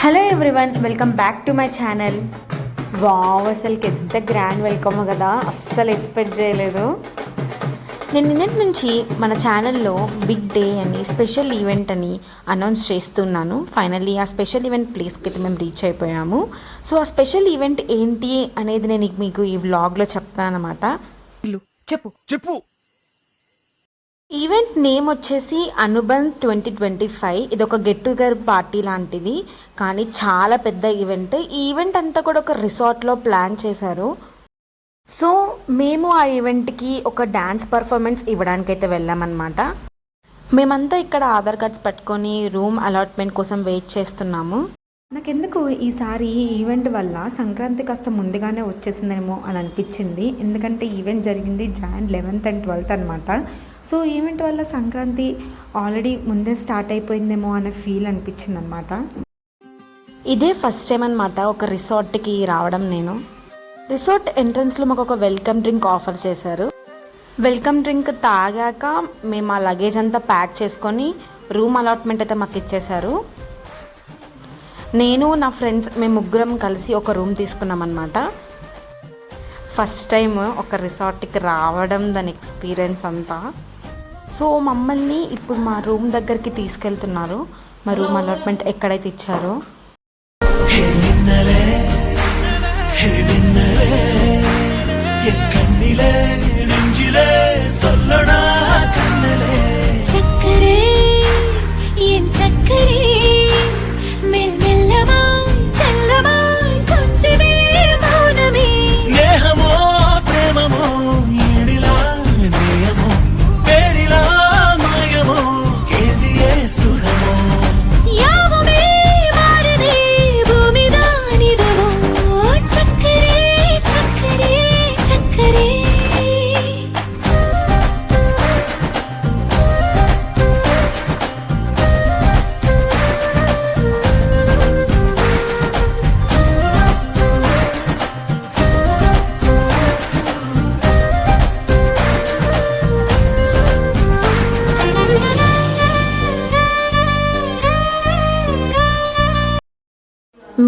Hello everyone, welcome back to my channel. Wow, అసలుకి ఎంత grand welcome కదా, అస్సలు ఎక్స్పెక్ట్ చేయలేదు. నేను నిన్నటి నుంచి మన ఛానల్లో బిగ్ డే అని స్పెషల్ ఈవెంట్ అని అనౌన్స్ చేస్తున్నాను. ఫైనల్లీ ఆ స్పెషల్ ఈవెంట్ ప్లేస్కి అయితే మేము రీచ్ అయిపోయాము. సో ఆ స్పెషల్ ఈవెంట్ ఏంటి అనేది నేను మీకు ఈ వ్లాగ్లో చెప్తాను అనమాట. చెప్పు. ఈవెంట్ నేమ్ వచ్చేసి అనుబంధ్ 2025. ఇది ఒక గెట్ టుగెదర్ పార్టీ లాంటిది, కానీ చాలా పెద్ద ఈవెంట్. ఈ ఈవెంట్ అంతా కూడా ఒక రిసార్ట్లో ప్లాన్ చేశారు. సో మేము ఆ ఈవెంట్కి ఒక డ్యాన్స్ పర్ఫార్మెన్స్ ఇవ్వడానికైతే వెళ్ళామన్నమాట. మేమంతా ఇక్కడ ఆధార్ కార్డ్స్ పట్టుకొని రూమ్ అలాట్మెంట్ కోసం వెయిట్ చేస్తున్నాము. నాకెందుకు ఈసారి ఈ ఈవెంట్ వల్ల సంక్రాంతి కాస్త ముందుగానే వచ్చేసిందేమో అని అనిపించింది. ఎందుకంటే ఈవెంట్ జరిగింది Jan 11th and 12th అనమాట. సో ఈవెంట్ వల్ల సంక్రాంతి ఆల్రెడీ ముందే స్టార్ట్ అయిపోయిందేమో అనే ఫీల్ అనిపించింది అనమాట. ఇదే ఫస్ట్ టైం అనమాట ఒక రిసార్ట్కి రావడం. నేను రిసార్ట్ ఎంట్రన్స్లో మాకు ఒక వెల్కమ్ డ్రింక్ ఆఫర్ చేశారు. వెల్కమ్ డ్రింక్ తాగాక మేము ఆ లగేజ్ అంతా ప్యాక్ చేసుకొని రూమ్ అలాట్మెంట్ అయితే మాకు ఇచ్చేశారు. నేను నా ఫ్రెండ్స్ మేము ముగ్గురం కలిసి ఒక రూమ్ తీసుకున్నాం అనమాట. ఫస్ట్ టైం ఒక రిసార్ట్కి రావడం, దాని ఎక్స్పీరియన్స్ అంతా. సో మమ్మల్ని ఇప్పుడు మా రూమ్ దగ్గరికి తీసుకెళ్తున్నారు. మా రూమ్ అలాట్మెంట్ ఎక్కడైతే ఇచ్చారో.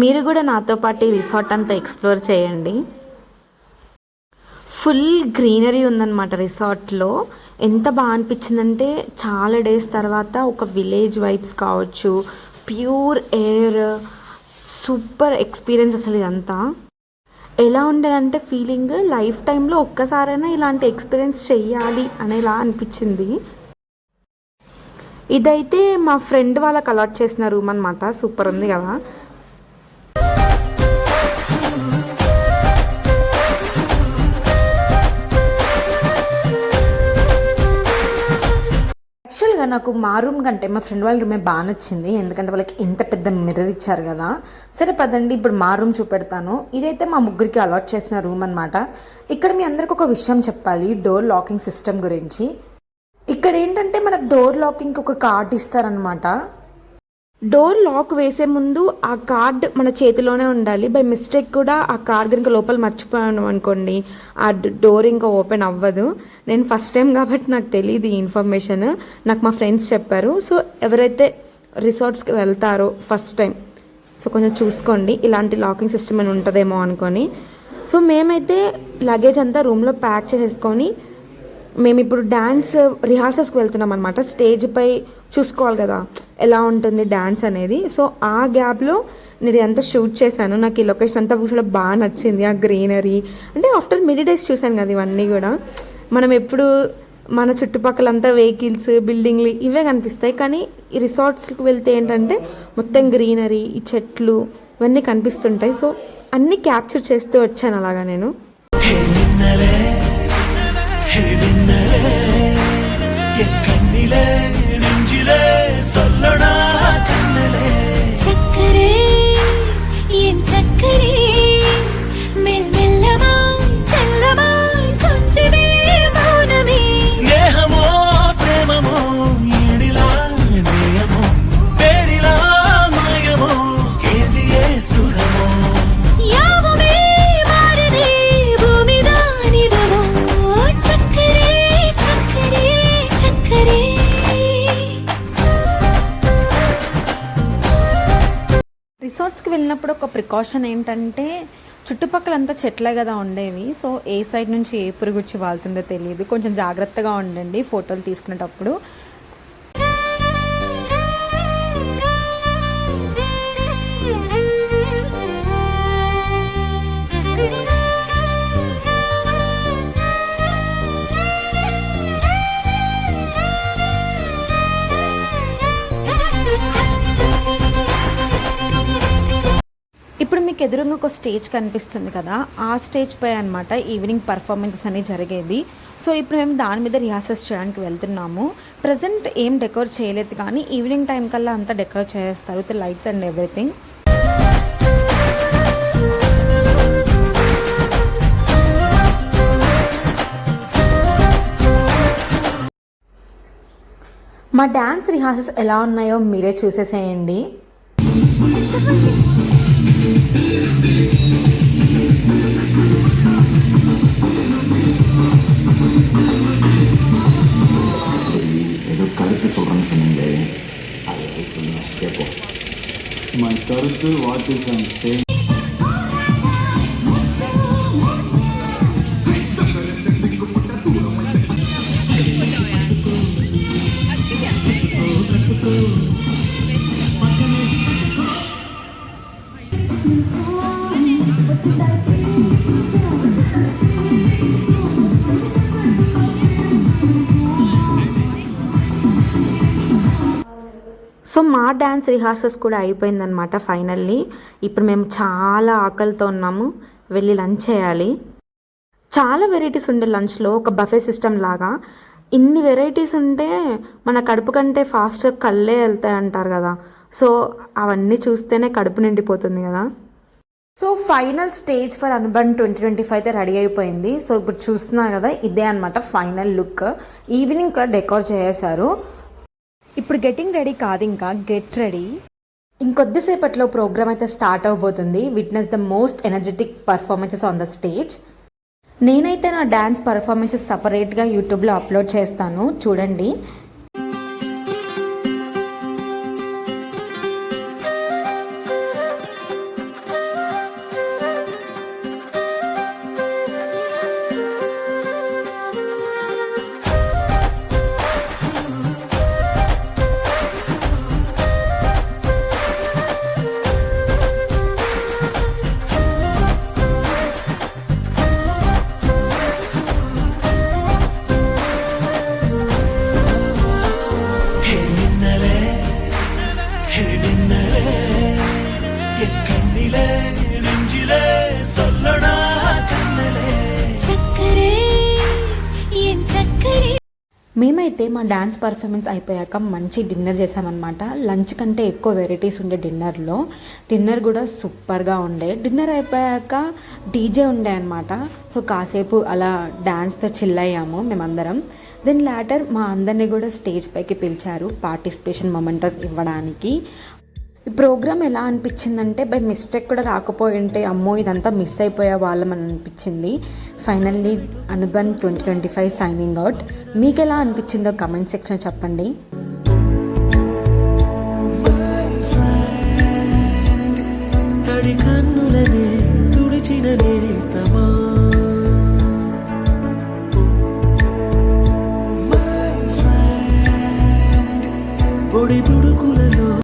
మీరు కూడా నాతో పాటు రిసార్ట్ అంతా ఎక్స్ప్లోర్ చేయండి. ఫుల్ గ్రీనరీ ఉందన్నమాట రిసార్ట్లో. ఎంత బాగా అనిపించిందంటే చాలా డేస్ తర్వాత ఒక విలేజ్ వైబ్స్ కావచ్చు, ప్యూర్ ఎయిర్, సూపర్ ఎక్స్పీరియన్స్ అసలు. ఇదంతా ఎలా ఉండేదంటే ఫీలింగ్ లైఫ్ టైంలో ఒక్కసారైనా ఇలాంటి ఎక్స్పీరియన్స్ చెయ్యాలి అనేలా అనిపించింది. ఇదైతే మా ఫ్రెండ్ వాళ్ళకి అలాట్ చేసిన రూమ్ అనమాట. సూపర్ ఉంది కదా. యాక్చువల్గా నాకు మా రూమ్ కంటే మా ఫ్రెండ్ వాళ్ళ రూమే బాగా నచ్చింది. ఎందుకంటే వాళ్ళకి ఎంత పెద్ద మిర్రర్ ఇచ్చారు కదా. సరే పదండి, ఇప్పుడు మా రూమ్ చూపెడతాను. ఇదైతే మా ముగ్గురికి అలాట్ చేసిన రూమ్ అనమాట. ఇక్కడ మీ అందరికి ఒక విషయం చెప్పాలి, డోర్ లాకింగ్ సిస్టమ్ గురించి. ఇక్కడ ఏంటంటే మనకు డోర్ లాకింగ్కి ఒక కార్డ్ ఇస్తారనమాట. డోర్ లాక్ వేసే ముందు ఆ కార్డ్ మన చేతిలోనే ఉండాలి. బై మిస్టేక్ కూడా ఆ కార్డ్ ఇంకా లోపల మర్చిపోయాను అనుకోండి, ఆ డోర్ ఇంకా ఓపెన్ అవ్వదు. నేను ఫస్ట్ టైం కాబట్టి నాకు తెలియదు ఈ ఇన్ఫర్మేషన్. నాకు మా ఫ్రెండ్స్ చెప్పారు. సో ఎవరైతే రిసార్ట్స్కి వెళ్తారో ఫస్ట్ టైం, సో కొంచెం చూసుకోండి, ఇలాంటి లాకింగ్ సిస్టమ్ అని ఉంటుందేమో అనుకొని. సో మేమైతే లగేజ్ అంతా రూమ్లో ప్యాక్ చేసేసుకొని మేము ఇప్పుడు డ్యాన్స్ రిహార్సల్స్కి వెళ్తున్నాం అనమాట. స్టేజ్పై చూసుకోవాలి కదా ఎలా ఉంటుంది డ్యాన్స్ అనేది. సో ఆ గ్యాప్లో నేను ఇదంతా షూట్ చేశాను. నాకు ఈ లొకేషన్ అంతా కూడా బాగా నచ్చింది. ఆ గ్రీనరీ అంటే ఆఫ్టర్ మినీ డేస్ చూశాను కదా ఇవన్నీ కూడా. మనం ఎప్పుడు మన చుట్టుపక్కలంతా వెహికల్స్, బిల్డింగ్లు ఇవే కనిపిస్తాయి. కానీ ఈ రిసార్ట్స్కి వెళ్తే ఏంటంటే మొత్తం గ్రీనరీ, ఈ చెట్లు ఇవన్నీ కనిపిస్తుంటాయి. సో అన్నీ క్యాప్చర్ చేస్తూ వచ్చాను అలాగా నేను. రిసార్ట్స్కి వెళ్ళినప్పుడు ఒక ప్రికాషన్ ఏంటంటే చుట్టుపక్కలంతా చెట్లే కదా ఉండేవి. సో ఏ సైడ్ నుంచి ఏ పురుగు వచ్చి వాళ్తుందో తెలియదు. కొంచెం జాగ్రత్తగా ఉండండి ఫోటోలు తీసుకునేటప్పుడు. ఇప్పుడు మీకు ఎదురుగా ఒక స్టేజ్ కనిపిస్తుంది కదా, ఆ స్టేజ్ పై అనమాట ఈవినింగ్ పర్ఫార్మెన్సెస్ అనేవి జరిగేది. సో ఇప్పుడు మేము దాని మీద రిహార్సల్స్ చేయడానికి వెళ్తున్నాము. ప్రజెంట్ ఏం డెకోర్ చేయలేదు, కానీ ఈవినింగ్ టైం కల్లా అంతా డెకోర్ చేస్తారు విత్ లైట్స్ అండ్ ఎవ్రీథింగ్. మా డ్యాన్స్ రిహార్సల్స్ ఎలా ఉన్నాయో మీరే చూసేసేయండి. ஏதோ கருத்து சொல்கிறேன்னு சொன்னீங்களே, அதை சொல்லுங்க கேட்போம். மை கருத்து what is I'm saying. So మా డ్యాన్స్ రిహార్సల్స్ కూడా అయిపోయిందనమాట ఫైనల్లీ. ఇప్పుడు మేము చాలా ఆకలితో ఉన్నాము, వెళ్ళి లంచ్ చేయాలి. చాలా వెరైటీస్ ఉండే లంచ్లో, ఒక బఫే సిస్టమ్ లాగా. ఇన్ని వెరైటీస్ ఉంటే మన కడుపు కంటే ఫాస్ట్గా కళ్ళే వెళ్తాయి అంటారు కదా. సో అవన్నీ చూస్తేనే కడుపు నిండిపోతుంది కదా. సో ఫైనల్ స్టేజ్ ఫర్ అనుబన్ 2025 అయితే రెడీ అయిపోయింది. సో ఇప్పుడు చూస్తున్నారు కదా, ఇదే అనమాట ఫైనల్ లుక్. ఈవినింగ్ కూడా డెకోర్ చేసేసారు. ఇప్పుడు గెటింగ్ రెడీ కాదు, ఇంకా గెట్ రెడీ. ఇంకొద్దిసేపట్లో ప్రోగ్రామ్ అయితే స్టార్ట్ అవబోతుంది. Witness the most energetic performances on the stage. నేనైతే నా డ్యాన్స్ పర్ఫార్మెన్సెస్ సపరేట్గా యూట్యూబ్లో అప్లోడ్ చేస్తాను, చూడండి. మేమైతే మా డ్యాన్స్ పర్ఫార్మెన్స్ అయిపోయాక మంచి డిన్నర్ చేసామన్నమాట. లంచ్ కంటే ఎక్కువ వెరైటీస్ ఉండే డిన్నర్లో. డిన్నర్ కూడా సూపర్గా ఉండే. డిన్నర్ అయిపోయాక డీజే ఉండే అనమాట. సో కాసేపు అలా డ్యాన్స్తో చిల్ అయ్యాము మేమందరం. దెన్ లాటర్ మా అందరినీ కూడా స్టేజ్ పైకి పిలిచారు పార్టిసిపేషన్ మొమెంటోస్ ఇవ్వడానికి. ఈ ప్రోగ్రామ్ ఎలా అనిపించిందంటే, బై మిస్టేక్ కూడా రాకపోయి ఉంటే అమ్మో ఇదంతా మిస్ అయిపోయే వాళ్ళమని అనిపించింది. Finally Anuban 2025 signing out. మీకు ఎలా అనిపించిందో కమెంట్ సెక్షన్ చెప్పండి.